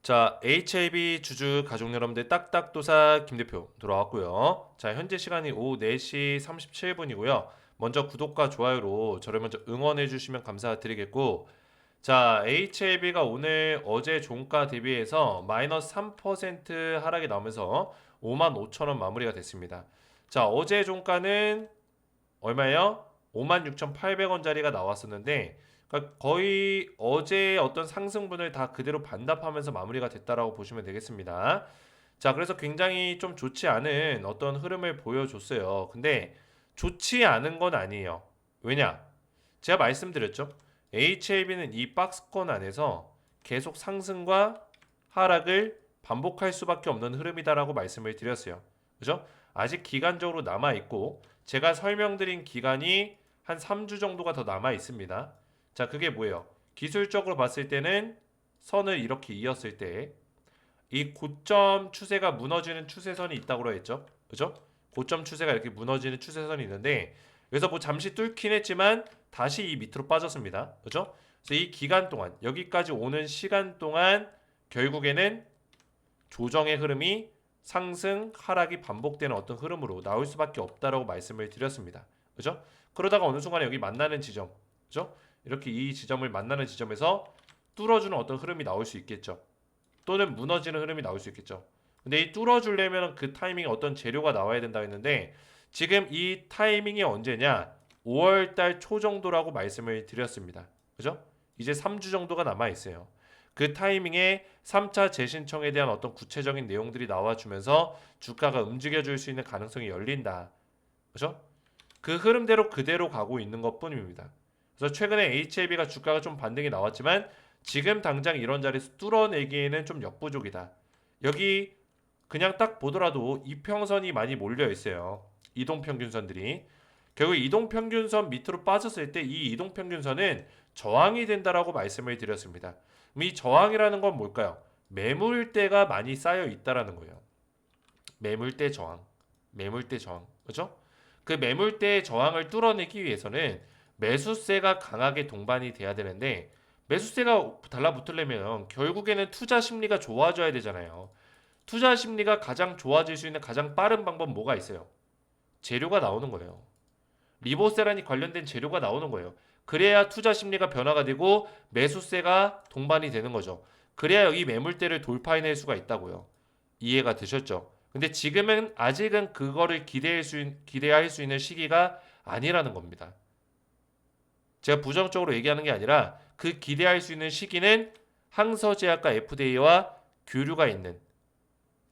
자, HAB 주주 가족 여러분들 딱딱도사 김대표 돌아왔고요. 자, 현재 시간이 오후 4시 37분이고요. 먼저 구독과 좋아요로 저를 먼저 응원해 주시면 감사드리겠고, 자, HAB가 오늘 어제 종가 대비해서 마이너스 3% 하락이 나오면서 55,000원 마무리가 됐습니다. 자, 어제 종가는 얼마예요? 56,800원짜리가 나왔었는데, 그러니까 거의 어제 어떤 상승분을 다 그대로 반납하면서 마무리가 됐다라고 보시면 되겠습니다. 자, 그래서 굉장히 좀 좋지 않은 어떤 흐름을 보여줬어요. 근데 좋지 않은 건 아니에요. 왜냐? 제가 말씀드렸죠. HAB는 이 박스권 안에서 계속 상승과 하락을 반복할 수밖에 없는 흐름이다라고 말씀을 드렸어요. 그죠? 아직 기간적으로 남아 있고 제가 설명드린 기간이 한 3주 정도가 더 남아 있습니다. 자, 그게 뭐예요? 기술적으로 봤을 때는 선을 이렇게 이었을 때 이 고점 추세가 무너지는 추세선이 있다고 했죠. 그죠? 고점 추세가 이렇게 무너지는 추세선이 있는데 그래서 뭐 잠시 뚫긴 했지만 다시 이 밑으로 빠졌습니다. 그죠? 그래서 이 기간 동안 여기까지 오는 시간 동안 결국에는 조정의 흐름이 상승, 하락이 반복되는 어떤 흐름으로 나올 수밖에 없다라고 말씀을 드렸습니다. 그죠? 그러다가 어느 순간에 여기 만나는 지점, 그죠? 이렇게 이 지점을 만나는 지점에서 뚫어주는 어떤 흐름이 나올 수 있겠죠. 또는 무너지는 흐름이 나올 수 있겠죠. 근데 이 뚫어주려면 그 타이밍에 어떤 재료가 나와야 된다 했는데 지금 이 타이밍이 언제냐? 5월달 초 정도라고 말씀을 드렸습니다. 그죠? 이제 3주 정도가 남아 있어요. 그 타이밍에 3차 재신청에 대한 어떤 구체적인 내용들이 나와주면서 주가가 움직여줄 수 있는 가능성이 열린다. 그죠? 그 흐름대로 그대로 가고 있는 것 뿐입니다. 그래서 최근에 HAB가 주가가 좀 반등이 나왔지만 지금 당장 이런 자리에서 뚫어내기에는 좀 역부족이다. 여기 그냥 딱 보더라도 이평선이 많이 몰려 있어요. 이동평균선들이. 결국 이동평균선 밑으로 빠졌을 때 이 이동평균선은 저항이 된다라고 말씀을 드렸습니다. 그럼 이 저항이라는 건 뭘까요? 매물대가 많이 쌓여 있다라는 거예요. 매물대 저항. 매물대 저항. 그죠? 그 매물대의 저항을 뚫어내기 위해서는 매수세가 강하게 동반이 돼야 되는데 매수세가 달라붙으려면 결국에는 투자 심리가 좋아져야 되잖아요. 투자 심리가 가장 좋아질 수 있는 가장 빠른 방법 뭐가 있어요? 재료가 나오는 거예요. 리보세란이 관련된 재료가 나오는 거예요. 그래야 투자 심리가 변화가 되고 매수세가 동반이 되는 거죠. 그래야 여기 매물대를 돌파해낼 수가 있다고요. 이해가 되셨죠? 근데 지금은 아직은 그거를 기대할 수 있는 시기가 아니라는 겁니다. 제가 부정적으로 얘기하는 게 아니라 그 기대할 수 있는 시기는 항서제약과 FDA와 교류가 있는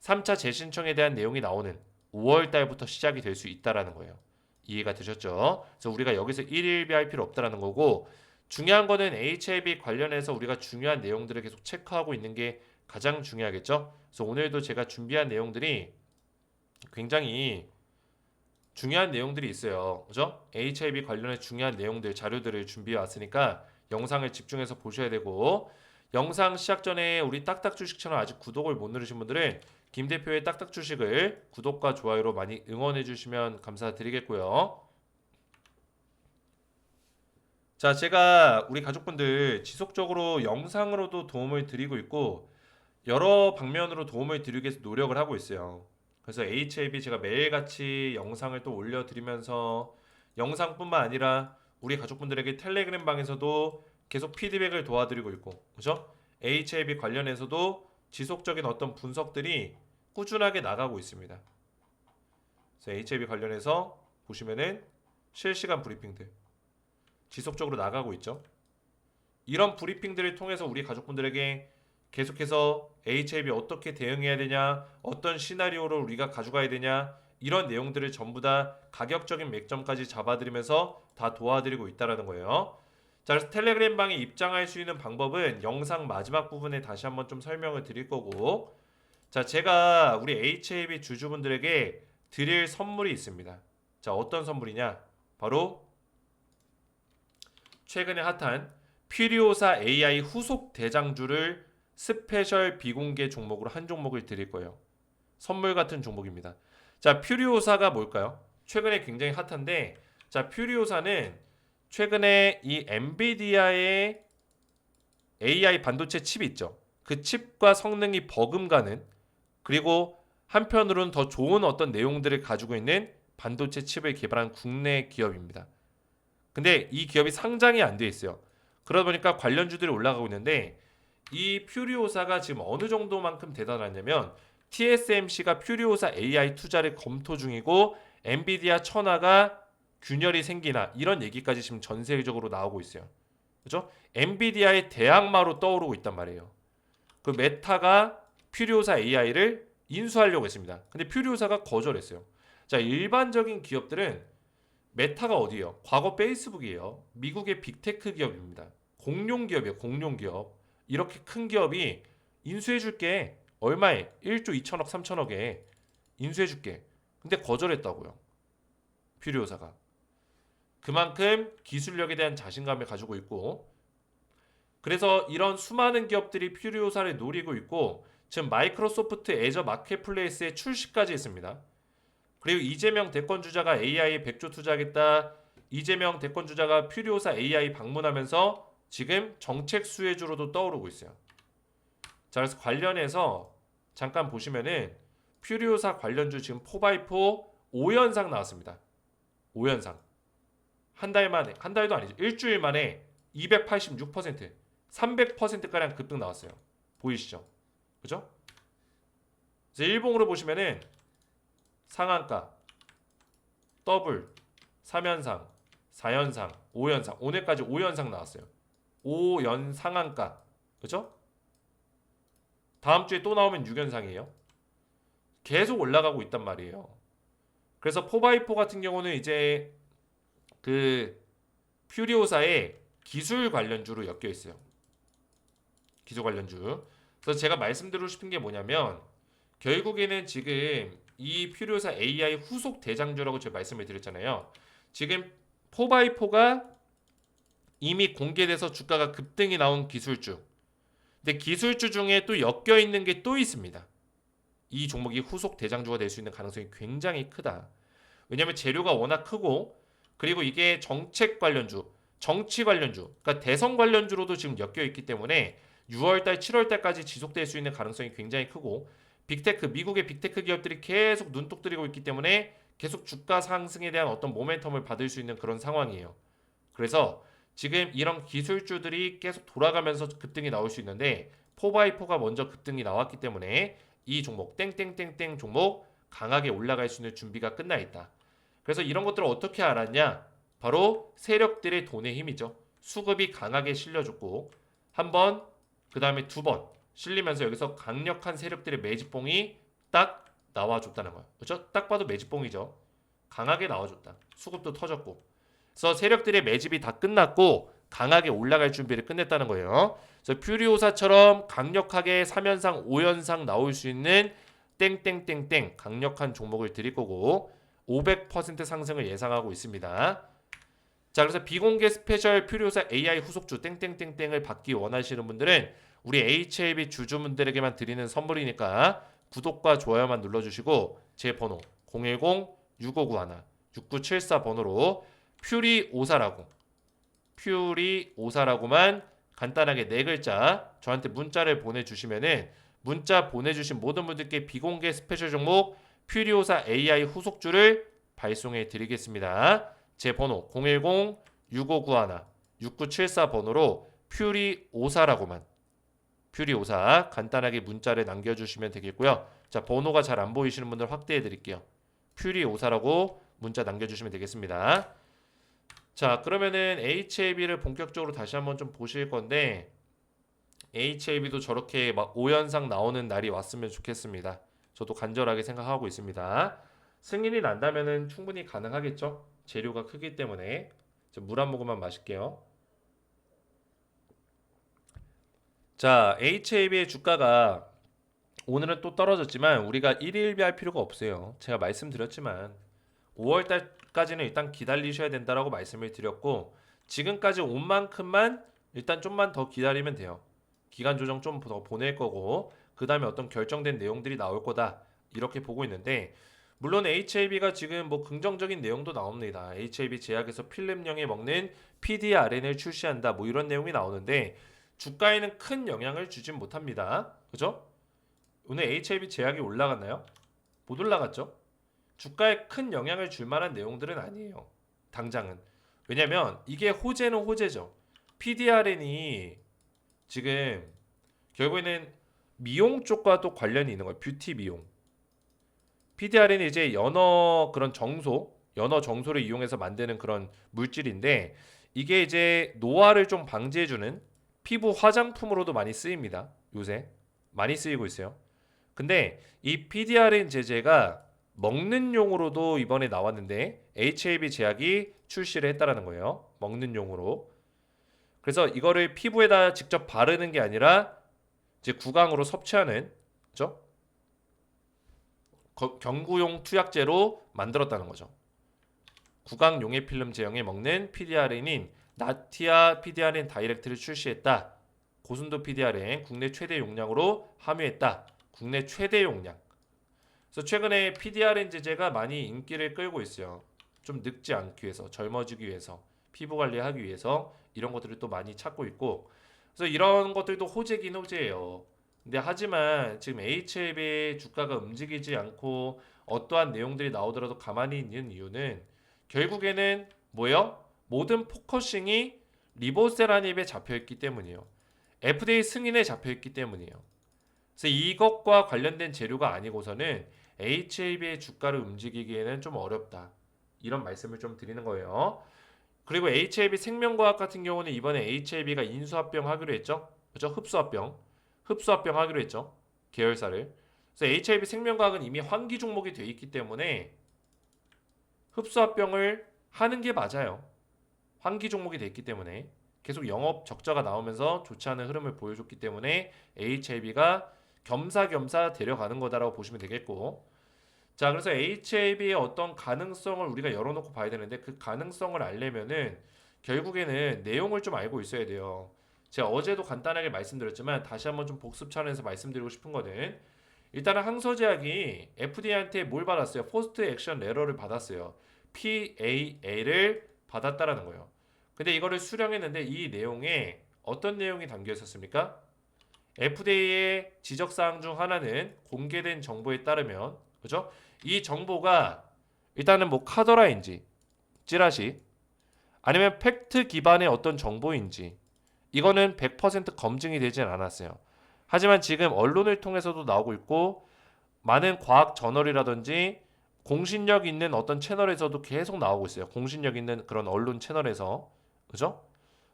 3차 재신청에 대한 내용이 나오는 5월 달부터 시작이 될 수 있다라는 거예요. 이해가 되셨죠? 그래서 우리가 여기서 일일비할 필요 없다라는 거고 중요한 거는 HAB 관련해서 우리가 중요한 내용들을 계속 체크하고 있는 게 가장 중요하겠죠? 그래서 오늘도 제가 준비한 내용들이 굉장히 중요한 내용들이 있어요. 그죠? HIB 관련해 중요한 내용들, 자료들을 준비해 왔으니까 영상을 집중해서 보셔야 되고 영상 시작 전에 우리 딱딱 주식 채널 아직 구독을 못 누르신 분들은 김 대표의 딱딱 주식을 구독과 좋아요로 많이 응원해 주시면 감사드리겠고요. 자, 제가 우리 가족분들 지속적으로 영상으로도 도움을 드리고 있고 여러 방면으로 도움을 드리기 위해서 노력을 하고 있어요. 그래서 HAB 제가 매일같이 영상을 또 올려드리면서 영상뿐만 아니라 우리 가족분들에게 텔레그램 방에서도 계속 피드백을 도와드리고 있고, 그죠? HAB 관련해서도 지속적인 어떤 분석들이 꾸준하게 나가고 있습니다. 그래서 HAB 관련해서 보시면은 실시간 브리핑들 지속적으로 나가고 있죠. 이런 브리핑들을 통해서 우리 가족분들에게 계속해서 HAB 어떻게 대응해야 되냐, 어떤 시나리오를 우리가 가져가야 되냐, 이런 내용들을 전부 다 가격적인 맥점까지 잡아드리면서 다 도와드리고 있다는 거예요. 자, 그래서 텔레그램 방에 입장할 수 있는 방법은 영상 마지막 부분에 다시 한번 좀 설명을 드릴 거고, 자, 제가 우리 HAB 주주분들에게 드릴 선물이 있습니다. 자, 어떤 선물이냐? 바로 최근에 핫한 퓨리오사 AI 후속 대장주를 스페셜 비공개 종목으로 한 종목을 드릴 거예요. 선물 같은 종목입니다. 자, 퓨리오사가 뭘까요? 최근에 굉장히 핫한데, 자, 퓨리오사는 최근에 이 엔비디아의 AI 반도체 칩 있죠. 그 칩과 성능이 버금가는, 그리고 한편으로는 더 좋은 어떤 내용들을 가지고 있는 반도체 칩을 개발한 국내 기업입니다. 근데 이 기업이 상장이 안 돼 있어요. 그러다 보니까 관련주들이 올라가고 있는데, 이 퓨리오사가 지금 어느 정도만큼 대단하냐면 TSMC가 퓨리오사 AI 투자를 검토 중이고 엔비디아 천하가 균열이 생기나 이런 얘기까지 지금 전 세계적으로 나오고 있어요. 그죠? 엔비디아의 대항마로 떠오르고 있단 말이에요. 그 메타가 퓨리오사 AI를 인수하려고 했습니다. 근데 퓨리오사가 거절했어요. 자, 일반적인 기업들은 메타가 어디예요? 과거 페이스북이에요. 미국의 빅테크 기업입니다. 공룡 기업이에요. 공룡 기업. 이렇게 큰 기업이 인수해 줄게. 얼마에? 1조 2천억 3천억에 인수해 줄게. 근데 거절했다고요. 퓨리오사가. 그만큼 기술력에 대한 자신감을 가지고 있고, 그래서 이런 수많은 기업들이 퓨리오사를 노리고 있고, 지금 마이크로소프트 애저 마켓플레이스에 출시까지 했습니다. 그리고 이재명 대권 주자가 AI에 100조 투자하겠다. 이재명 대권 주자가 퓨리오사 AI 방문하면서 지금 정책 수혜주로도 떠오르고 있어요. 자, 그래서 관련해서 잠깐 보시면은 퓨리오사 관련주 지금 4x4 5연상 나왔습니다. 5연상. 한 달 만에, 한 달도 아니죠. 일주일 만에 286%, 300%가량 급등 나왔어요. 보이시죠? 그죠? 이제 일봉으로 보시면은 상한가, 더블, 3연상, 4연상, 5연상, 오늘까지 5연상 나왔어요. 5연 상한가. 그죠? 다음 주에 또 나오면 6연상이에요. 계속 올라가고 있단 말이에요. 그래서 4x4 같은 경우는 이제 그 퓨리오사의 기술 관련주로 엮여 있어요. 기술 관련주. 그래서 제가 말씀드리고 싶은 게 뭐냐면 결국에는 지금 이 퓨리오사 AI 후속 대장주라고 제가 말씀을 드렸잖아요. 지금 4x4가 이미 공개돼서 주가가 급등이 나온 기술주. 근데 기술주 중에 또 엮여 있는 게 또 있습니다. 이 종목이 후속 대장주가 될 수 있는 가능성이 굉장히 크다. 왜냐하면 재료가 워낙 크고, 그리고 이게 정책 관련주, 정치 관련주, 그러니까 대선 관련주로도 지금 엮여 있기 때문에 6월달, 7월달까지 지속될 수 있는 가능성이 굉장히 크고, 빅테크, 미국의 빅테크 기업들이 계속 눈독 들이고 있기 때문에 계속 주가 상승에 대한 어떤 모멘텀을 받을 수 있는 그런 상황이에요. 그래서 지금 이런 기술주들이 계속 돌아가면서 급등이 나올 수 있는데 4x4가 먼저 급등이 나왔기 때문에 이 종목 땡땡땡땡 종목 강하게 올라갈 수 있는 준비가 끝나 있다. 그래서 이런 것들을 어떻게 알았냐? 바로 세력들의 돈의 힘이죠. 수급이 강하게 실려줬고 한 번, 그 다음에 두 번 실리면서 여기서 강력한 세력들의 매집봉이 딱 나와줬다는 거예요. 그렇죠? 딱 봐도 매집봉이죠. 강하게 나와줬다. 수급도 터졌고. 그래서 세력들의 매집이 다 끝났고 강하게 올라갈 준비를 끝냈다는 거예요. 그래서 퓨리오사처럼 강력하게 3연상, 5연상 나올 수 있는 땡땡땡땡 강력한 종목을 드릴 거고 500% 상승을 예상하고 있습니다. 자, 그래서 비공개 스페셜 퓨리오사 AI 후속주 땡땡땡땡을 받기 원하시는 분들은 우리 HLB 주주분들에게만 드리는 선물이니까 구독과 좋아요만 눌러주시고 제 번호 010-6591-6974 번호로 퓨리오사라고만 간단하게 네 글자 저한테 문자를 보내주시면은 문자 보내주신 모든 분들께 비공개 스페셜 종목 퓨리오사 AI 후속주를 발송해 드리겠습니다. 제 번호 010-6591-6974 번호로 퓨리오사 간단하게 문자를 남겨주시면 되겠고요. 자, 번호가 잘 안 보이시는 분들 확대해 드릴게요. 퓨리오사라고 문자 남겨주시면 되겠습니다. 자, 그러면은 HLB를 본격적으로 다시 한번 좀 보실 건데 HLB도 저렇게 막 5연상 나오는 날이 왔으면 좋겠습니다. 저도 간절하게 생각하고 있습니다. 승인이 난다면은 충분히 가능하겠죠? 재료가 크기 때문에. 물 한 모금만 마실게요. 자, HLB의 주가가 오늘은 또 떨어졌지만 우리가 일일비할 필요가 없어요. 제가 말씀드렸지만 5월달까지는 일단 기다리셔야 된다라고 말씀을 드렸고 지금까지 온 만큼만 일단 좀만 더 기다리면 돼요. 기간 조정 좀 더 보낼 거고 그 다음에 어떤 결정된 내용들이 나올 거다 이렇게 보고 있는데 물론 HLB가 지금 뭐 긍정적인 내용도 나옵니다. HLB 제약에서 필름령에 먹는 PDRN을 출시한다 뭐 이런 내용이 나오는데 주가에는 큰 영향을 주진 못합니다. 그죠? 오늘 HLB 제약이 올라갔나요? 못 올라갔죠? 주가에 큰 영향을 줄 만한 내용들은 아니에요. 당장은. 왜냐면 이게 호재는 호재죠. PDRN이 지금 결국에는 미용 쪽과 또 관련이 있는 거예요. 뷰티 미용. PDRN이 이제 연어 정소를 이용해서 만드는 그런 물질인데 이게 이제 노화를 좀 방지해주는 피부 화장품으로도 많이 쓰입니다. 요새 많이 쓰이고 있어요. 근데 이 PDRN 제제가 먹는 용으로도 이번에 나왔는데 HAB 제약이 출시를 했다라는 거예요. 먹는 용으로. 그래서 이거를 피부에다 직접 바르는 게 아니라 이제 구강으로 섭취하는, 그죠? 경구용 투약제로 만들었다는 거죠. 구강 용해 필름 제형에 먹는 PDRN인 나티아 PDRN 다이렉트를 출시했다. 고순도 PDRN 국내 최대 용량으로 함유했다. 국내 최대 용량. 그래서 최근에 PDRN 제제가 많이 인기를 끌고 있어요. 좀 늙지 않기 위해서, 젊어지기 위해서, 피부 관리하기 위해서 이런 것들을 또 많이 찾고 있고, 그래서 이런 것들도 호재긴 호재예요. 근데 하지만 지금 HLB의 주가가 움직이지 않고 어떠한 내용들이 나오더라도 가만히 있는 이유는 결국에는 뭐예요? 모든 포커싱이 리보세라닙에 잡혀있기 때문이에요. FDA 승인에 잡혀있기 때문이에요. 그래서 이것과 관련된 재료가 아니고서는 HLB의 주가를 움직이기에는 좀 어렵다. 이런 말씀을 좀 드리는 거예요. 그리고 HLB 생명과학 같은 경우는 이번에 HLB가 인수합병 하기로 했죠. 그죠? 흡수합병 하기로 했죠. 계열사를. 그래서 HLB 생명과학은 이미 환기 종목이 돼 있기 때문에 흡수합병을 하는 게 맞아요. 환기 종목이 돼 있기 때문에 계속 영업 적자가 나오면서 좋지 않은 흐름을 보여줬기 때문에 HLB가 겸사겸사 데려가는 거다라고 보시면 되겠고, 자, 그래서 HLB의 어떤 가능성을 우리가 열어놓고 봐야 되는데 그 가능성을 알려면은 결국에는 내용을 좀 알고 있어야 돼요. 제가 어제도 간단하게 말씀드렸지만 다시 한번 좀 복습 차원에서 말씀드리고 싶은 거는, 일단은 항서제약이 FDA한테 뭘 받았어요? 포스트 액션 레터를 받았어요. PAA를 받았다라는 거예요. 근데 이거를 수령했는데 이 내용에 어떤 내용이 담겨 있었습니까? FDA의 지적사항 중 하나는 공개된 정보에 따르면, 그죠? 이 정보가 일단은 뭐 카더라인지 찌라시 아니면 팩트 기반의 어떤 정보인지 이거는 100% 검증이 되진 않았어요. 하지만 지금 언론을 통해서도 나오고 있고 많은 과학 저널이라든지 공신력 있는 어떤 채널에서도 계속 나오고 있어요. 공신력 있는 그런 언론 채널에서, 그죠?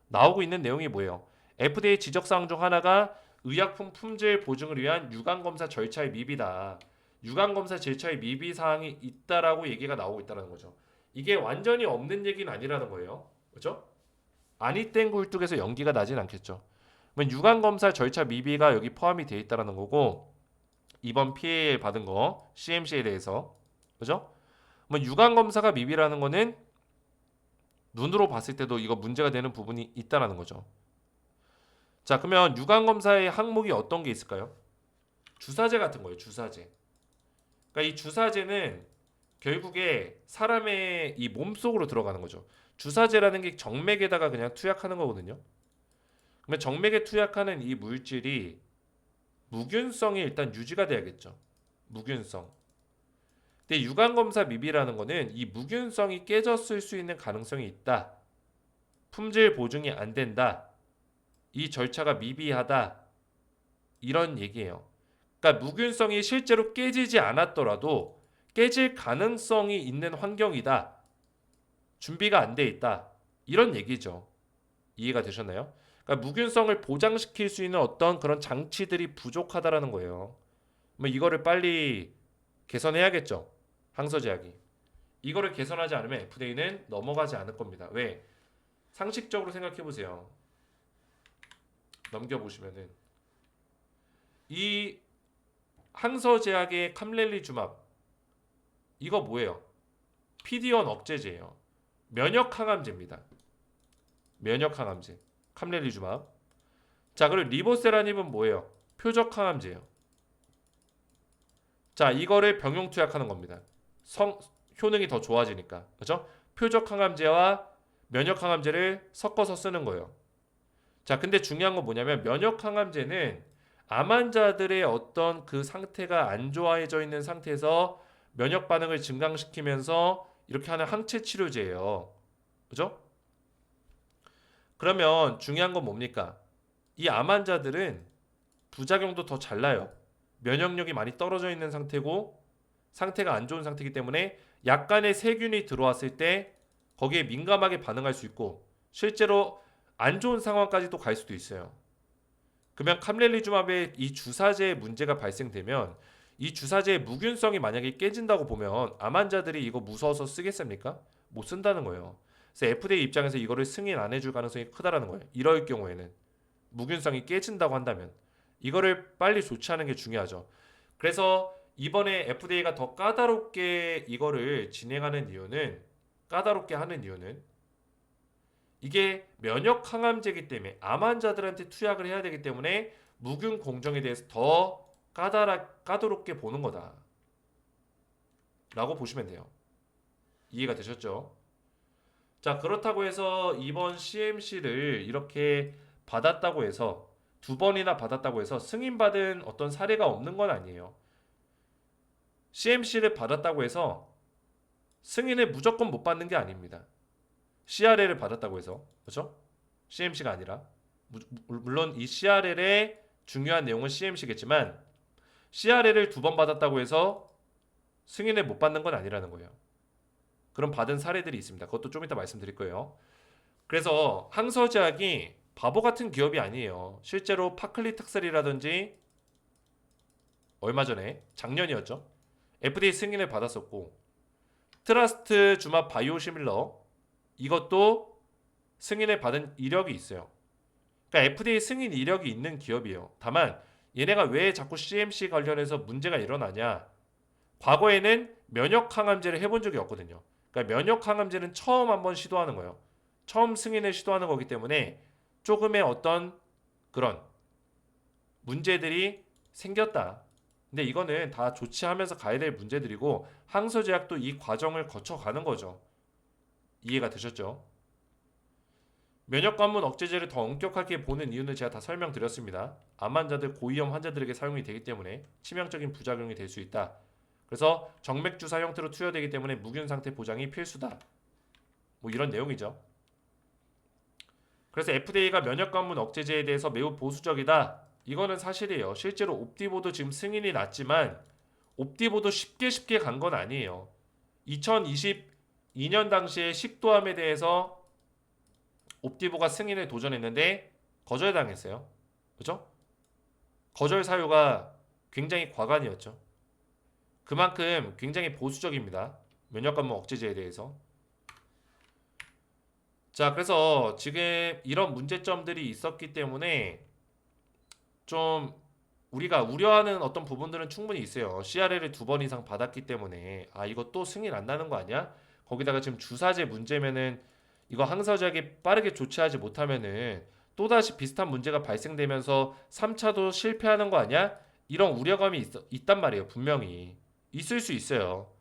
나오고 있는 내용이 뭐예요? FDA 지적사항 중 하나가 의약품 품질 보증을 위한 유관검사 절차의 미비다. 유관검사 절차의 미비 사항이 있다라고 얘기가 나오고 있다는 거죠. 이게 완전히 없는 얘기는 아니라는 거예요. 그죠? 아니 땐 굴뚝에서 연기가 나진 않겠죠. 그러면 유관검사 절차 미비가 여기 포함이 되어 있다는 거고, 이번 피해를 받은 거 CMC에 대해서, 그죠? 뭐 유관검사가 미비라는 거는 눈으로 봤을 때도 이거 문제가 되는 부분이 있다는 거죠. 자, 그러면 유관검사의 항목이 어떤 게 있을까요? 주사제 같은 거예요. 주사제. 그러니까 이 주사제는 결국에 사람의 이 몸속으로 들어가는 거죠. 주사제라는 게 정맥에다가 그냥 투약하는 거거든요. 그러면 정맥에 투약하는 이 물질이 무균성이 일단 유지가 돼야겠죠. 무균성. 근데 유관검사 미비라는 거는 이 무균성이 깨졌을 수 있는 가능성이 있다. 품질 보증이 안 된다. 이 절차가 미비하다. 이런 얘기예요. 그러니까 무균성이 실제로 깨지지 않았더라도 깨질 가능성이 있는 환경이다. 준비가 안 돼 있다. 이런 얘기죠. 이해가 되셨나요? 그러니까 무균성을 보장시킬 수 있는 어떤 그런 장치들이 부족하다라는 거예요. 뭐 이거를 빨리 개선해야겠죠. 항서제약이. 이거를 개선하지 않으면 FDA는 넘어가지 않을 겁니다. 왜? 상식적으로 생각해 보세요. 넘겨보시면은 이 항서제약의 캄렐리주맙 이거 뭐예요? PD-1 억제제예요. 면역항암제입니다. 면역항암제. 캄렐리주맙. 자, 그리고 리보세라닙은 뭐예요? 표적항암제예요. 자, 이거를 병용투약하는 겁니다. 효능이 더 좋아지니까. 그죠? 표적항암제와 면역항암제를 섞어서 쓰는 거예요. 자, 근데 중요한 건 뭐냐면 면역 항암제는 암 환자들의 어떤 그 상태가 안 좋아져 있는 상태에서 면역 반응을 증강시키면서 이렇게 하는 항체 치료제예요. 그죠? 그러면 중요한 건 뭡니까? 이 암 환자들은 부작용도 더 잘 나요. 면역력이 많이 떨어져 있는 상태고 상태가 안 좋은 상태이기 때문에 약간의 세균이 들어왔을 때 거기에 민감하게 반응할 수 있고 실제로 안 좋은 상황까지도 갈 수도 있어요. 그러면 캄렐리주마브의 이 주사제에 문제가 발생되면 이 주사제의 무균성이 만약에 깨진다고 보면 암 환자들이 이거 무서워서 쓰겠습니까? 못 쓴다는 거예요. 그래서 FDA 입장에서 이거를 승인 안 해줄 가능성이 크다라는 거예요. 이럴 경우에는 무균성이 깨진다고 한다면 이거를 빨리 조치하는 게 중요하죠. 그래서 이번에 FDA가 더 까다롭게 이거를 진행하는 이유는 까다롭게 하는 이유는 이게 면역 항암제이기 때문에 암 환자들한테 투약을 해야 되기 때문에 무균 공정에 대해서 더 까다롭게 보는 거다 라고 보시면 돼요. 이해가 되셨죠? 자, 그렇다고 해서 이번 CMC를 이렇게 받았다고 해서 두 번이나 받았다고 해서 승인받은 어떤 사례가 없는 건 아니에요. CMC를 받았다고 해서 승인을 무조건 못 받는 게 아닙니다. CRL을 받았다고 해서 그렇죠? CMC가 아니라 물론 이 CRL의 중요한 내용은 CMC겠지만 CRL을 두 번 받았다고 해서 승인을 못 받는 건 아니라는 거예요. 그럼 받은 사례들이 있습니다. 그것도 좀 이따 말씀드릴 거예요. 그래서 항서제약이 바보 같은 기업이 아니에요. 실제로 파클리탁셀이라든지 얼마 전에 작년이었죠. FDA 승인을 받았었고 트라스트 주마 바이오시밀러 이것도 승인을 받은 이력이 있어요. 그러니까 FDA 승인 이력이 있는 기업이에요. 다만 얘네가 왜 자꾸 CMC 관련해서 문제가 일어나냐? 과거에는 면역 항암제를 해본 적이 없거든요. 그러니까 면역 항암제는 처음 한번 시도하는 거예요. 처음 승인을 시도하는 거기 때문에 조금의 어떤 그런 문제들이 생겼다. 근데 이거는 다 조치하면서 가야 될 문제들이고 항서제약도 이 과정을 거쳐가는 거죠. 이해가 되셨죠? 면역관문 억제제를 더 엄격하게 보는 이유는 제가 다 설명드렸습니다. 암 환자들, 고위험 환자들에게 사용이 되기 때문에 치명적인 부작용이 될 수 있다. 그래서 정맥 주사 형태로 투여되기 때문에 무균 상태 보장이 필수다. 뭐 이런 내용이죠. 그래서 FDA가 면역관문 억제제에 대해서 매우 보수적이다. 이거는 사실이에요. 실제로 옵디보도 지금 승인이 났지만 옵디보도 쉽게 간 건 아니에요. 2022년 당시에 식도암에 대해서 옵디보가 승인에 도전했는데 거절당했어요. 그죠? 거절 사유가 굉장히 과간이었죠. 그만큼 굉장히 보수적입니다. 면역관문 억제제에 대해서. 자, 그래서 지금 이런 문제점들이 있었기 때문에 좀 우리가 우려하는 어떤 부분들은 충분히 있어요. CRL을 두 번 이상 받았기 때문에 아 이거 또 승인 안 나는 거 아니야? 거기다가 지금 주사제 문제면은 이거 항서제약이 빠르게 조치하지 못하면은 또다시 비슷한 문제가 발생되면서 3차도 실패하는 거 아니야? 이런 우려감이 있단 말이에요. 분명히 있을 수 있어요.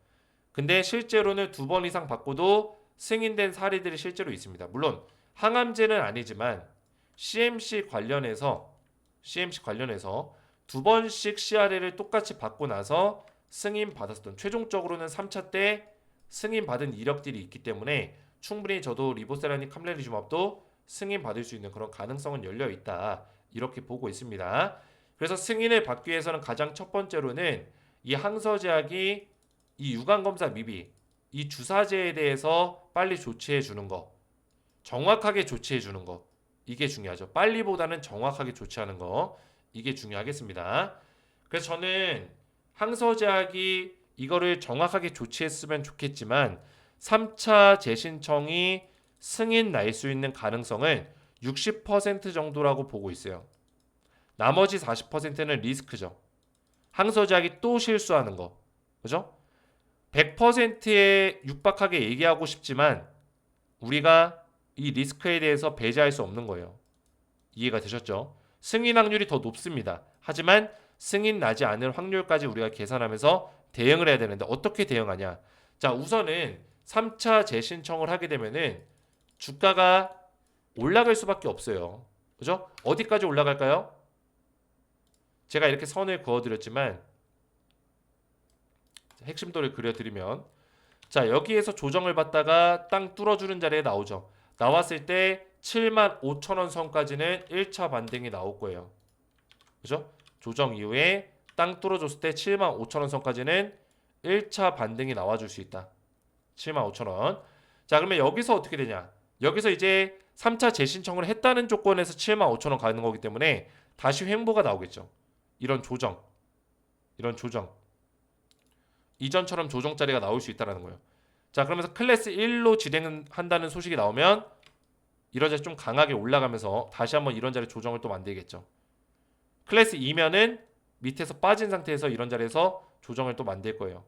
근데 실제로는 두 번 이상 받고도 승인된 사례들이 실제로 있습니다. 물론 항암제는 아니지만 CMC 관련해서 두 번씩 CRL을 똑같이 받고 나서 승인 받았던 최종적으로는 3차 때 승인 받은 이력들이 있기 때문에 충분히 저도 리보세라닌 캄렐리주맙도 승인 받을 수 있는 그런 가능성은 열려 있다. 이렇게 보고 있습니다. 그래서 승인을 받기 위해서는 가장 첫 번째로는 이 항서제약이 이 유관검사 미비 이 주사제에 대해서 빨리 조치해 주는 거 정확하게 조치해 주는 거 이게 중요하죠. 빨리보다는 정확하게 조치하는 거 이게 중요하겠습니다. 그래서 저는 항서제약이 이거를 정확하게 조치했으면 좋겠지만 3차 재신청이 승인 날 수 있는 가능성은 60% 정도라고 보고 있어요. 나머지 40%는 리스크죠. 항서제약이 또 실수하는 거. 그죠? 100%에 육박하게 얘기하고 싶지만 우리가 이 리스크에 대해서 배제할 수 없는 거예요. 이해가 되셨죠? 승인 확률이 더 높습니다. 하지만 승인 나지 않을 확률까지 우리가 계산하면서 대응을 해야 되는데 어떻게 대응하냐? 자, 우선은 3차 재신청을 하게 되면은 주가가 올라갈 수밖에 없어요. 그죠? 어디까지 올라갈까요? 제가 이렇게 선을 그어드렸지만 핵심도를 그려드리면 자 여기에서 조정을 받다가 땅 뚫어주는 자리에 나오죠. 나왔을 때 75,000원 선까지는 1차 반등이 나올 거예요. 그죠? 조정 이후에 땅 뚫어줬을 때 75,000원 선까지는 1차 반등이 나와줄 수 있다. 75,000원. 자 그러면 여기서 어떻게 되냐? 여기서 이제 3차 재신청을 했다는 조건에서 75,000원 가는 거기 때문에 다시 횡보가 나오겠죠. 이런 조정. 이런 조정. 이전처럼 조정자리가 나올 수 있다는 거예요. 자 그러면서 클래스 1로 진행한다는 소식이 나오면 이런 자리 좀 강하게 올라가면서 다시 한번 이런 자리 조정을 또 만들겠죠. 클래스 2면은 밑에서 빠진 상태에서 이런 자리에서 조정을 또 만들 거예요.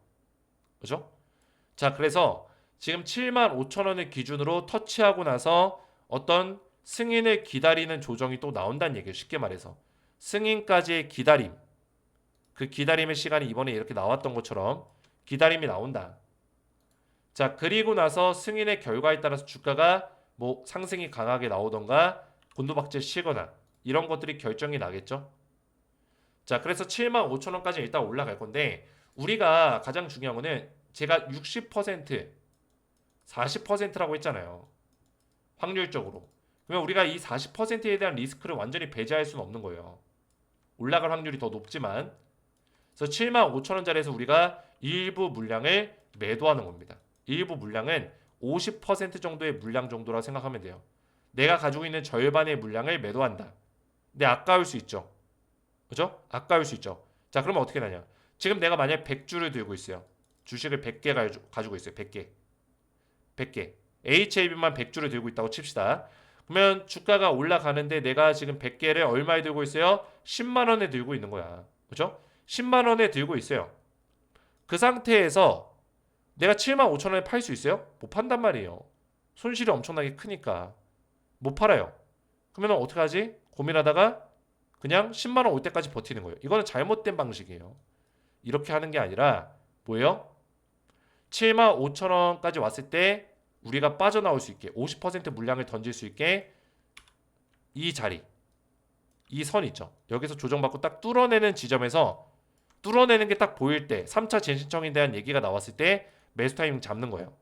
그죠? 자 그래서 지금 75,000원을 기준으로 터치하고 나서 어떤 승인을 기다리는 조정이 또 나온다는 얘기예요. 쉽게 말해서 승인까지의 기다림, 그 기다림의 시간이 이번에 이렇게 나왔던 것처럼 기다림이 나온다. 자 그리고 나서 승인의 결과에 따라서 주가가 뭐 상승이 강하게 나오던가 곤두박질 치거나 이런 것들이 결정이 나겠죠. 자 그래서 75,000원까지 일단 올라갈 건데 우리가 가장 중요한 거는 제가 60% 40%라고 했잖아요. 확률적으로. 그러면 우리가 이 40%에 대한 리스크를 완전히 배제할 수는 없는 거예요. 올라갈 확률이 더 높지만 그래서 75,000원짜리에서 우리가 일부 물량을 매도하는 겁니다. 일부 물량은 50% 정도의 물량 정도라고 생각하면 돼요. 내가 가지고 있는 절반의 물량을 매도한다. 근데 아까울 수 있죠. 그죠? 아까울 수 있죠. 자 그러면 어떻게 되냐. 지금 내가 만약 100주를 들고 있어요. 주식을 100개 가지고 있어요. 100개. 100개. HAB만 100주를 들고 있다고 칩시다. 그러면 주가가 올라가는데 내가 지금 100개를 얼마에 들고 있어요? 10만 원에 들고 있는 거야. 그죠? 10만 원에 들고 있어요. 그 상태에서 내가 7만 5천 원에 팔 수 있어요? 못 판단 말이에요. 손실이 엄청나게 크니까 못 팔아요. 그러면 어떻게 하지? 고민하다가 그냥 10만 원 올 때까지 버티는 거예요. 이거는 잘못된 방식이에요. 이렇게 하는 게 아니라 뭐예요? 7만 5천 원까지 왔을 때 우리가 빠져나올 수 있게 50% 물량을 던질 수 있게 이 자리, 이 선 있죠. 여기서 조정받고 딱 뚫어내는 지점에서 뚫어내는 게 딱 보일 때 3차 재신청에 대한 얘기가 나왔을 때 매수 타이밍 잡는 거예요.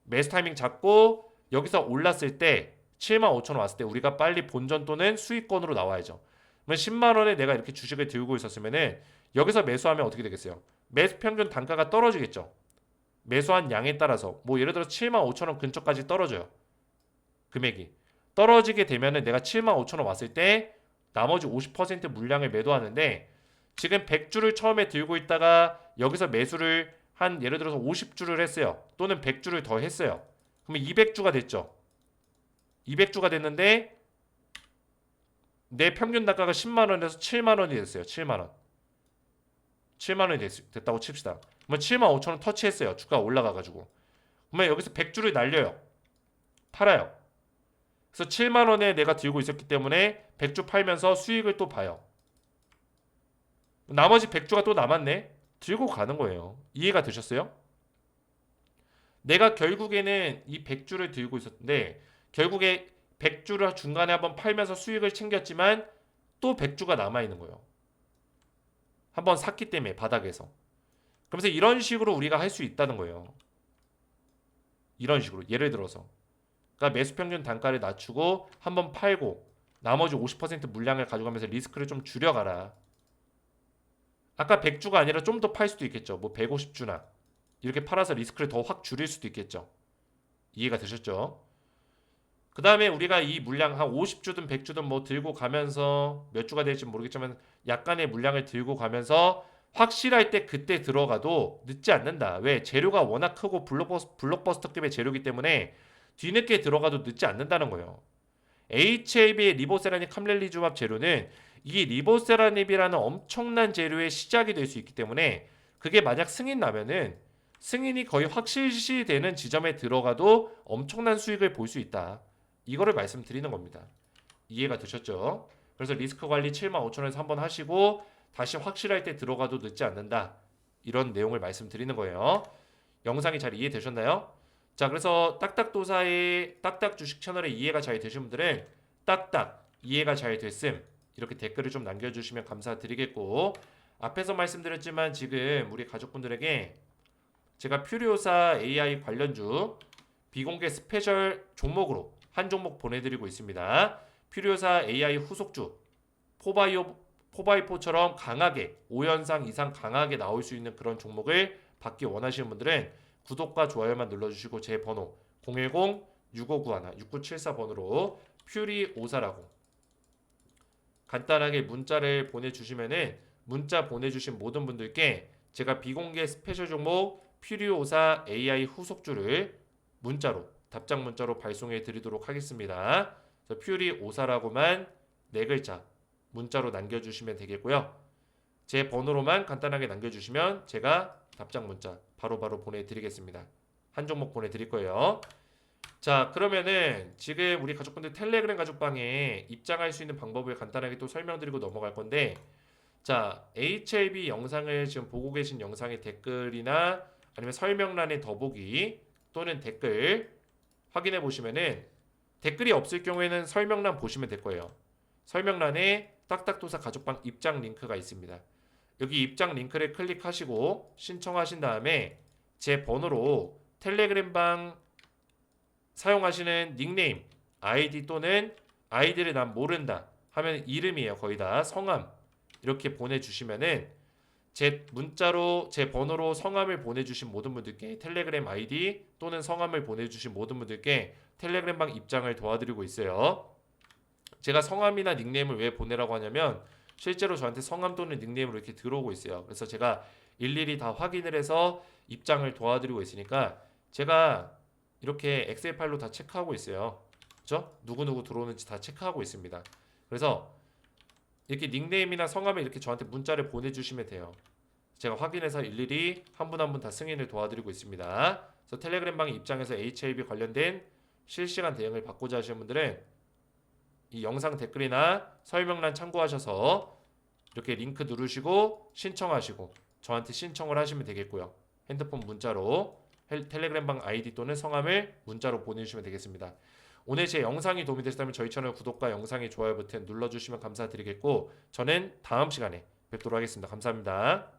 매수 타이밍 잡고 여기서 올랐을 때 7만 5천 원 왔을 때 우리가 빨리 본전 또는 수익권으로 나와야죠. 그러면 10만 원에 내가 이렇게 주식을 들고 있었으면은 여기서 매수하면 어떻게 되겠어요? 매수 평균 단가가 떨어지겠죠. 매수한 양에 따라서 뭐 예를 들어 7만 5천 원 근처까지 떨어져요. 금액이. 떨어지게 되면은 내가 7만 5천 원 왔을 때 나머지 50% 물량을 매도하는데 지금 100주를 처음에 들고 있다가 여기서 매수를 한 예를 들어서 50주를 했어요. 또는 100주를 더 했어요. 그러면 200주가 됐죠. 200주가 됐는데 내 평균 단가가 10만 원에서 7만 원이 됐어요. 7만 원. 7만 원이 됐다고 칩시다. 그러면 7만 5천 원 터치했어요. 주가가 올라가가지고. 그러면 여기서 100주를 날려요. 팔아요. 그래서 7만 원에 내가 들고 있었기 때문에 100주 팔면서 수익을 또 봐요. 나머지 100주가 또 남았네. 들고 가는 거예요. 이해가 되셨어요? 내가 결국에는 이 100주를 들고 있었는데 결국에 100주를 중간에 한번 팔면서 수익을 챙겼지만 또 100주가 남아있는 거예요. 한번 샀기 때문에 바닥에서. 그러면서 이런 식으로 우리가 할 수 있다는 거예요. 이런 식으로 예를 들어서 그러니까 매수 평균 단가를 낮추고 한번 팔고 나머지 50% 물량을 가져가면서 리스크를 좀 줄여가라. 아까 100주가 아니라 좀 더 팔 수도 있겠죠. 뭐 150주나 이렇게 팔아서 리스크를 더 확 줄일 수도 있겠죠. 이해가 되셨죠? 그 다음에 우리가 이 물량 한 50주든 100주든 뭐 들고 가면서 몇 주가 될지 모르겠지만 약간의 물량을 들고 가면서 확실할 때 그때 들어가도 늦지 않는다. 왜? 재료가 워낙 크고 블록버스터급의 재료이기 때문에 뒤늦게 들어가도 늦지 않는다는 거예요. HAB의 리보세라닙 캄렐리주맙 재료는 이 리보세라닙이라는 엄청난 재료의 시작이 될 수 있기 때문에 그게 만약 승인 나면은 승인이 거의 확실시되는 지점에 들어가도 엄청난 수익을 볼 수 있다. 이거를 말씀드리는 겁니다. 이해가 되셨죠? 그래서 리스크 관리 75,000원에서 한번 하시고 다시 확실할 때 들어가도 늦지 않는다. 이런 내용을 말씀드리는 거예요. 영상이 잘 이해되셨나요? 자, 그래서 딱딱도사의 딱딱 주식 채널에 이해가 잘 되신 분들은 딱딱 이해가 잘 됐음 이렇게 댓글을 좀 남겨주시면 감사드리겠고, 앞에서 말씀드렸지만 지금 우리 가족분들에게 제가 퓨리오사 AI 관련주 비공개 스페셜 종목으로 한 종목 보내드리고 있습니다. 퓨리오사 AI 후속주 포바이포처럼 강하게 5연상 이상 강하게 나올 수 있는 그런 종목을 받기 원하시는 분들은 구독과 좋아요만 눌러주시고 제 번호 010-6591-6974번으로 퓨리오사라고 간단하게 문자를 보내주시면은 문자 보내주신 모든 분들께 제가 비공개 스페셜 종목 퓨리오사 AI 후속주를 문자로 답장 문자로 발송해 드리도록 하겠습니다. 퓨리오사라고만 네 글자 문자로 남겨주시면 되겠고요. 제 번호로만 간단하게 남겨주시면 제가 답장 문자 바로바로 보내드리겠습니다. 한 종목 보내드릴 거예요. 자, 그러면은 지금 우리 가족분들 텔레그램 가족방에 입장할 수 있는 방법을 간단하게 또 설명드리고 넘어갈 건데, 자, HLB 영상을 지금 보고 계신 영상의 댓글이나 아니면 설명란의 더보기 또는 댓글 확인해 보시면은 댓글이 없을 경우에는 설명란 보시면 될 거예요. 설명란에 딱딱도사 가족방 입장 링크가 있습니다. 여기 입장 링크를 클릭하시고 신청하신 다음에 제 번호로 텔레그램방 사용하시는 닉네임, 아이디 또는 아이디를 난 모른다 하면 이름이에요. 거의 다 성함 이렇게 보내주시면은 제 문자로 제 번호로 성함을 보내주신 모든 분들께 텔레그램 아이디 또는 성함을 보내주신 모든 분들께 텔레그램방 입장을 도와드리고 있어요. 제가 성함이나 닉네임을 왜 보내라고 하냐면 실제로 저한테 성함 또는 닉네임으로 이렇게 들어오고 있어요. 그래서 제가 일일이 다 확인을 해서 입장을 도와드리고 있으니까 제가 이렇게 엑셀 파일로 다 체크하고 있어요. 그렇죠? 누구누구 들어오는지 다 체크하고 있습니다. 그래서 이렇게 닉네임이나 성함을 이렇게 저한테 문자를 보내주시면 돼요. 제가 확인해서 일일이 한 분 한 분 다 승인을 도와드리고 있습니다. 그래서 텔레그램방 입장에서 HLB 관련된 실시간 대응을 받고자 하시는 분들은 이 영상 댓글이나 설명란 참고하셔서 이렇게 링크 누르시고 신청하시고 저한테 신청을 하시면 되겠고요. 핸드폰 문자로 텔레그램방 아이디 또는 성함을 문자로 보내주시면 되겠습니다. 오늘 제 영상이 도움이 되셨다면 저희 채널 구독과 영상의 좋아요 버튼 눌러주시면 감사드리겠고 저는 다음 시간에 뵙도록 하겠습니다. 감사합니다.